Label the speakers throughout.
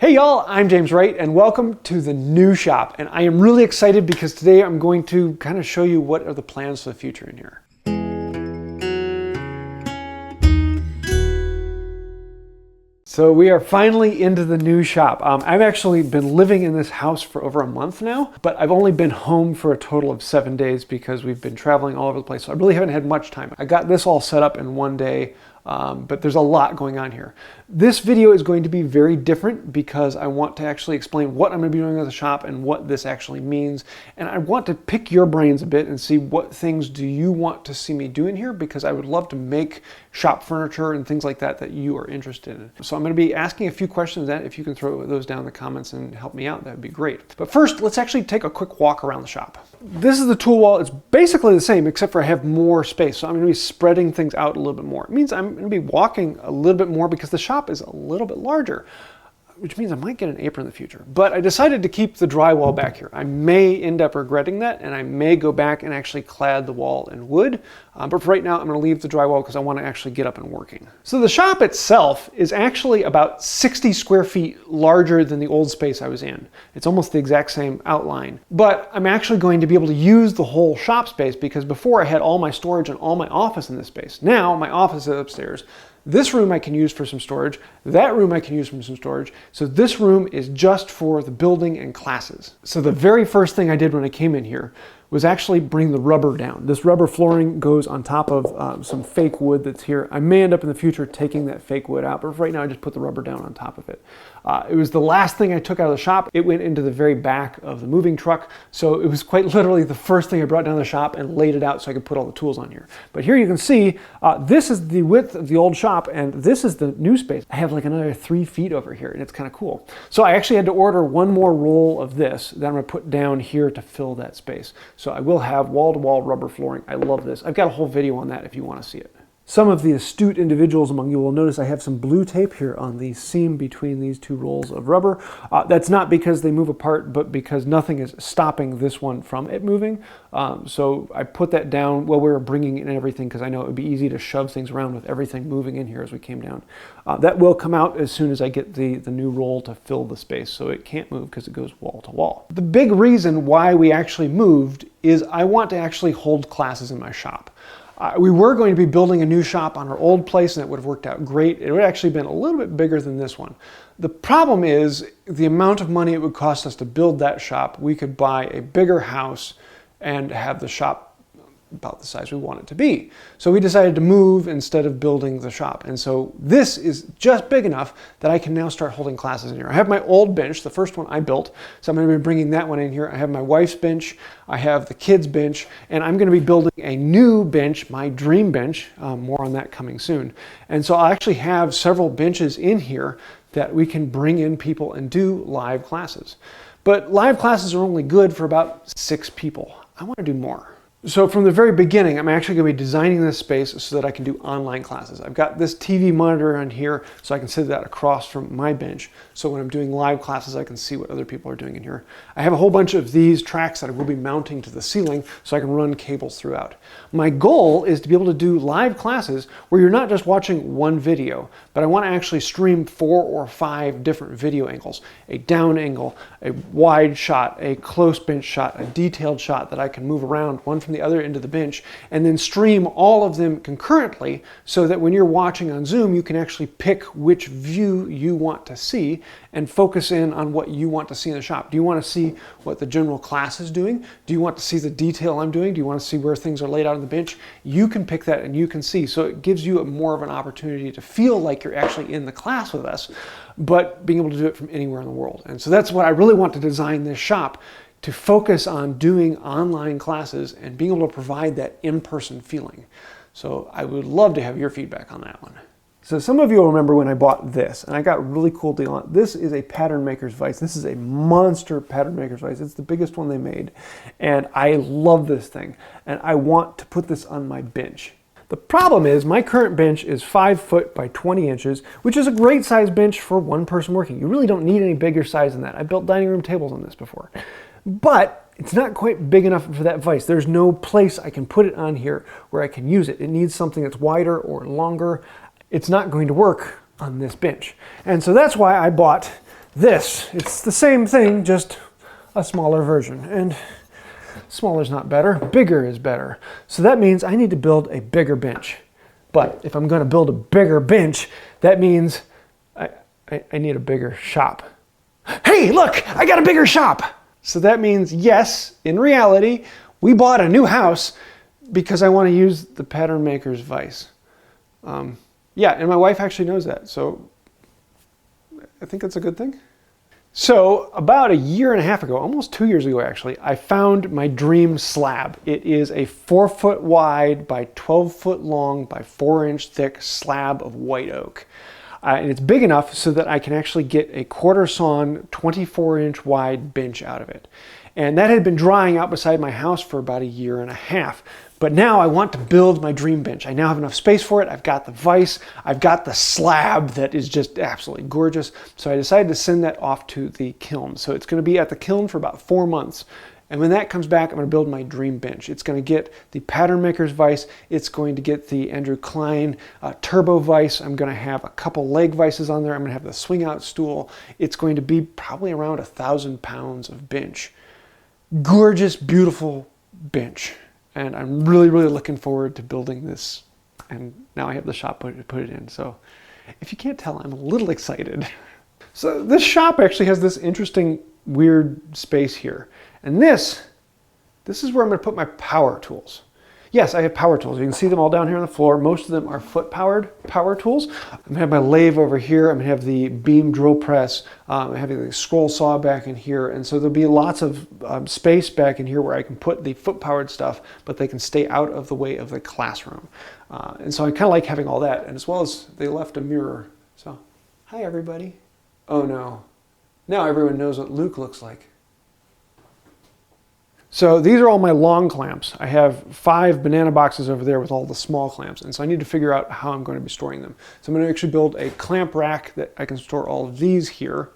Speaker 1: Hey y'all, I'm James Wright and welcome to the new shop. And I am really excited because today I'm going to kind of show you what are the plans for the future in here. So we are finally into the new shop. I've actually been living in this house for over a month now, but I've only been home for a total of 7 days because we've been traveling all over the place. So I really haven't had much time. I got this all set up in one day. But there's a lot going on here. This video is going to be very different because I want to actually explain what I'm going to be doing at the shop and what this actually means. And I want to pick your brains a bit and see what things do you want to see me do in here, because I would love to make shop furniture and things like that that you are interested in. So I'm going to be asking a few questions, and if you can throw those down in the comments and help me out, that would be great. But first, let's actually take a quick walk around the shop. This is the tool wall. It's basically the same, except for I have more space. So I'm going to be spreading things out a little bit more. It means I'm going to be walking a little bit more because the shop is a little bit larger, which means I might get an apron in the future. But I decided to keep the drywall back here. I may end up regretting that, and I may go back and actually clad the wall in wood. But for right now, I'm going to leave the drywall because I want to actually get up and working. So the shop itself is actually about 60 square feet larger than the old space I was in. It's almost the exact same outline. But I'm actually going to be able to use the whole shop space because before I had all my storage and all my office in this space. Now my office is upstairs. This room I can use for some storage. That room I can use for some storage. So this room is just for the building and classes. So the very first thing I did when I came in here was actually bring the rubber down. This rubber flooring goes on top of some fake wood that's here. I may end up in the future taking that fake wood out, but for right now I just put the rubber down on top of it. It was the last thing I took out of the shop. It went into the very back of the moving truck, so it was quite literally the first thing I brought down to the shop and laid it out so I could put all the tools on here. But here you can see, this is the width of the old shop, and this is the new space. I have like another 3 feet over here, and it's kind of cool. So I actually had to order one more roll of this that I'm going to put down here to fill that space. So I will have wall-to-wall rubber flooring. I love this. I've got a whole video on that if you want to see it. Some of the astute individuals among you will notice I have some blue tape here on the seam between these two rolls of rubber. That's not because they move apart, but because nothing is stopping this one from it moving. So I put that down while we were bringing in everything because I know it would be easy to shove things around with everything moving in here as we came down. That will come out as soon as I get the new roll to fill the space, so it can't move because it goes wall to wall. The big reason why we actually moved is I want to actually hold classes in my shop. We were going to be building a new shop on our old place, and it would have worked out great. It would have actually been a little bit bigger than this one. The problem is the amount of money it would cost us to build that shop. We could buy a bigger house and have the shop about the size we want it to be. So we decided to move instead of building the shop. And so this is just big enough that I can now start holding classes in here. I have my old bench, the first one I built, so I'm going to be bringing that one in here. I have my wife's bench, I have the kids' bench, and I'm going to be building a new bench, my dream bench. More on that coming soon. And so I'll actually have several benches in here that we can bring in people and do live classes. But live classes are only good for about 6 people. I want to do more. So from the very beginning, I'm actually going to be designing this space so that I can do online classes. I've got this TV monitor on here so I can sit that across from my bench. So when I'm doing live classes, I can see what other people are doing in here. I have a whole bunch of these tracks that I will be mounting to the ceiling so I can run cables throughout. My goal is to be able to do live classes where you're not just watching one video, but I want to actually stream 4 or 5 different video angles. A down angle, a wide shot, a close bench shot, a detailed shot that I can move around, one from the other end of the bench, and then stream all of them concurrently so that when you're watching on Zoom, you can actually pick which view you want to see and focus in on what you want to see in the shop. Do you want to see what the general class is doing? Do you want to see the detail I'm doing? Do you want to see where things are laid out on the bench? You can pick that and you can see. So it gives you more of an opportunity to feel like you're actually in the class with us, but being able to do it from anywhere in the world. And so that's what I really want to design this shop, to focus on doing online classes and being able to provide that in-person feeling. So I would love to have your feedback on that one. So some of you will remember when I bought this, and I got a really cool deal on it. This is a pattern maker's vise. This is a monster pattern maker's vise. It's the biggest one they made. And I love this thing. And I want to put this on my bench. The problem is my current bench is 5 foot by 20 inches, which is a great size bench for one person working. You really don't need any bigger size than that. I built dining room tables on this before. But it's not quite big enough for that vise. There's no place I can put it on here where I can use it. It needs something that's wider or longer. It's not going to work on this bench. And so that's why I bought It's the same thing, just a smaller version. And smaller is not better, bigger is better. So that means I need to build a bigger bench. But if I'm going to build a bigger bench, that means I need a bigger shop. Hey, look, I got a bigger shop. So that means, yes, in reality, we bought a new house because I want to use the pattern maker's vise. Yeah, and my wife actually knows that, so I think that's a good thing. So about a year and a half ago, almost 2 years ago actually, I found my dream slab. It is a 4-foot wide by 12-foot long by 4-inch thick slab of white oak. And it's big enough so that I can actually get a quarter sawn 24-inch wide bench out of it. And that had been drying out beside my house for about a year and a half. But now I want to build my dream bench. I now have enough space for it. I've got the vise. I've got the slab that is just absolutely gorgeous. So I decided to send that off to the kiln. So it's going to be at the kiln for about 4 months. And when that comes back, I'm going to build my dream bench. It's going to get the pattern maker's vise. It's going to get the Andrew Klein turbo vise. I'm going to have a couple leg vices on there. I'm going to have the swing out stool. It's going to be probably around 1,000 pounds of bench. Gorgeous, beautiful bench. And I'm really, really looking forward to building this. And now I have the shop to put it in. So if you can't tell, I'm a little excited. So this shop actually has this interesting, weird space here. And this is where I'm going to put my power tools. Yes, I have power tools. You can see them all down here on the floor. Most of them are foot-powered power tools. I'm going to have my lathe over here. I'm going to have the beam drill press. I'm having the scroll saw back in here. And so there'll be lots of space back in here where I can put the foot-powered stuff, but they can stay out of the way of the classroom. And so I kind of like having all that. And as well as they left a mirror. So, hi, everybody. Oh, no. Now everyone knows what Luke looks like. So these are all my long clamps. I have 5 banana boxes over there with all the small clamps, and so I need to figure out how I'm going to be storing them. So I'm going to actually build a clamp rack that I can store all of these here.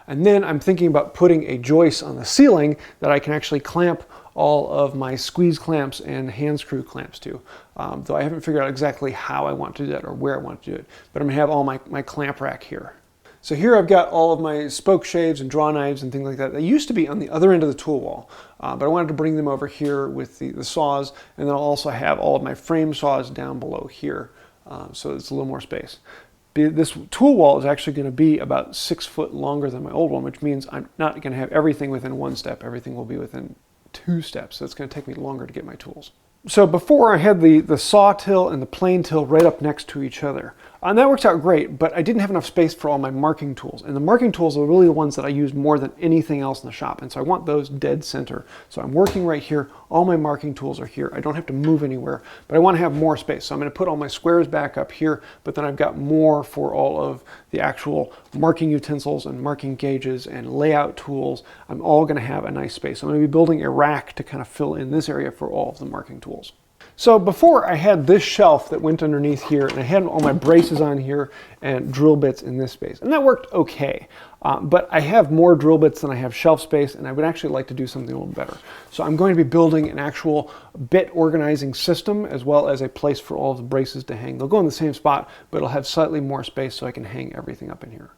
Speaker 1: And then I'm thinking about putting a joist on the ceiling that I can actually clamp all of my squeeze clamps and hand screw clamps to. Though I haven't figured out exactly how I want to do that or where I want to do it. But I'm going to have all my clamp rack here. So here I've got all of my spoke shaves and draw knives and things like that. They used to be on the other end of the tool wall, but I wanted to bring them over here with the saws, and then I'll also have all of my frame saws down below here, so it's a little more space. This tool wall is actually going to be about 6 foot longer than my old one, which means I'm not going to have everything within 1 step. Everything will be within 2 steps, so it's going to take me longer to get my tools. So before I had the saw till and the plane till right up next to each other. And that works out great, but I didn't have enough space for all my marking tools. And the marking tools are really the ones that I use more than anything else in the shop. And so I want those dead center. So I'm working right here. All my marking tools are here. I don't have to move anywhere, but I want to have more space. So I'm going to put all my squares back up here, but then I've got more for all of the actual marking utensils and marking gauges and layout tools. I'm all going to have a nice space. So I'm going to be building a rack to kind of fill in this area for all of the marking tools. So before I had this shelf that went underneath here, and I had all my braces on here and drill bits in this space, and that worked okay. But I have more drill bits than I have shelf space, and I would actually like to do something a little better. So I'm going to be building an actual bit organizing system as well as a place for all of the braces to hang. They'll go in the same spot, but it'll have slightly more space so I can hang everything up in here.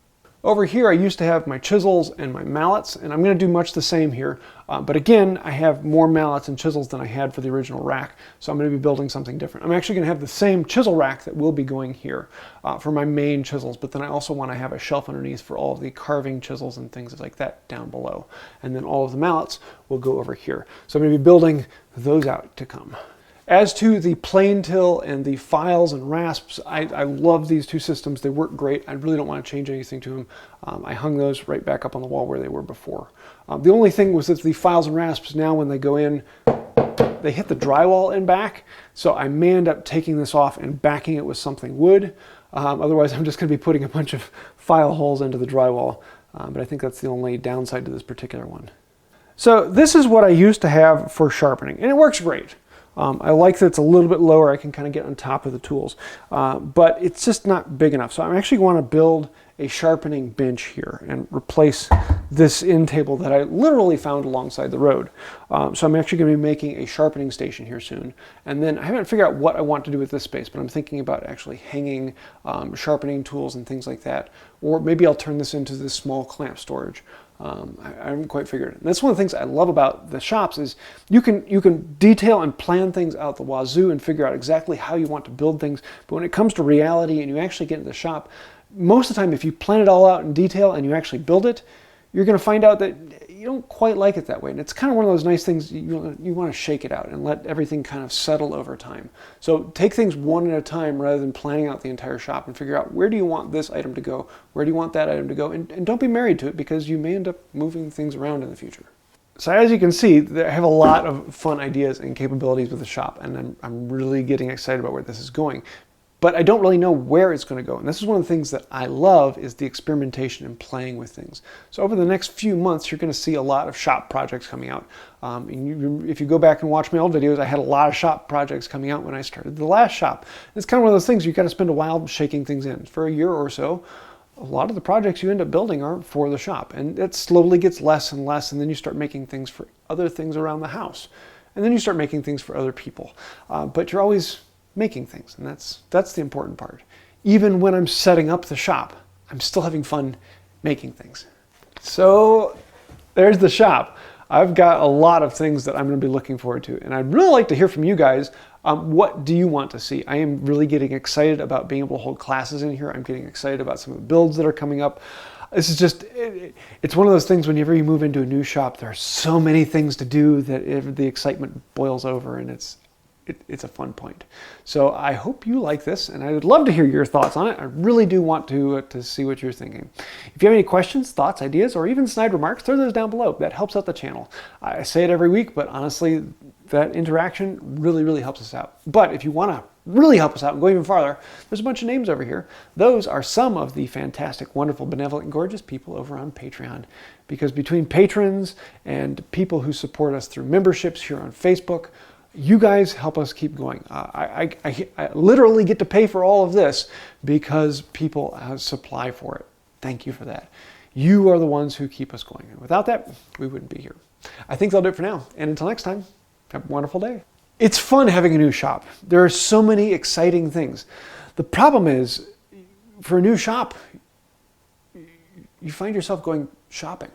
Speaker 1: Over here I used to have my chisels and my mallets, and I'm going to do much the same here. But again, I have more mallets and chisels than I had for the original rack, so I'm going to be building something different. I'm actually going to have the same chisel rack that will be going here for my main chisels, but then I also want to have a shelf underneath for all of the carving chisels and things like that down below. And then all of the mallets will go over here. So I'm going to be building those out to come. As to the plane till and the files and rasps, I love these two systems. They work great. I really don't want to change anything to them. I hung those right back up on the wall where they were before. The only thing was that the files and rasps now when they go in, they hit the drywall and back. So I may end up taking this off and backing it with something wood. Otherwise, I'm just going to be putting a bunch of file holes into the drywall. But I think that's the only downside to this particular one. So this is what I used to have for sharpening, and it works great. I like that it's a little bit lower. I can kind of get on top of the tools, but it's just not big enough. So I actually want to build a sharpening bench here and replace this end table that I literally found alongside the road. So I'm actually going to be making a sharpening station here soon. And then I haven't figured out what I want to do with this space, but I'm thinking about actually hanging sharpening tools and things like that. Or maybe I'll turn this into this small clamp storage. I haven't quite figured it. And that's one of the things I love about the shops is you can detail and plan things out the wazoo and figure out exactly how you want to build things. But when it comes to reality and you actually get into the shop, most of the time if you plan it all out in detail and you actually build it, you're going to find out that you don't quite like it that way. And it's kind of one of those nice things, you want to shake it out and let everything kind of settle over time. So take things one at a time rather than planning out the entire shop and figure out where do you want this item to go, where do you want that item to go, and don't be married to it because you may end up moving things around in the future. So as you can see, I have a lot of fun ideas and capabilities with the shop, and I'm really getting excited about where this is going. But I don't really know where it's going to go. And this is one of the things that I love is the experimentation and playing with things. So over the next few months, you're going to see a lot of shop projects coming out. If you go back and watch my old videos, I had a lot of shop projects coming out when I started the last shop. It's kind of one of those things you got to spend a while shaking things in. For a year or so, a lot of the projects you end up building are for the shop. And it slowly gets less and less, and then you start making things for other things around the house. And then you start making things for other people. But you're always making things, and that's the important part. Even when I'm setting up the shop, I'm still having fun making things. So there's the shop. I've got a lot of things that I'm going to be looking forward to, and I'd really like to hear from you guys. What do you want to see? I am really getting excited about being able to hold classes in here. I'm getting excited about some of the builds that are coming up. This is just, it's one of those things whenever you move into a new shop, there are so many things to do that the excitement boils over, and it's a fun point. So I hope you like this, and I would love to hear your thoughts on it. I really do want to see what you're thinking. If you have any questions, thoughts, ideas, or even snide remarks, throw those down below. That helps out the channel. I say it every week, but honestly, that interaction really, really helps us out. But if you want to really help us out and go even farther, there's a bunch of names over here. Those are some of the fantastic, wonderful, benevolent, and gorgeous people over on Patreon. Because between patrons and people who support us through memberships here on Facebook, you guys help us keep going. I literally get to pay for all of this because people supply for it. Thank you for that. You are the ones who keep us going. And without that, we wouldn't be here. I think that'll do it for now. And until next time, have a wonderful day. It's fun having a new shop. There are so many exciting things. The problem is, for a new shop, you find yourself going shopping.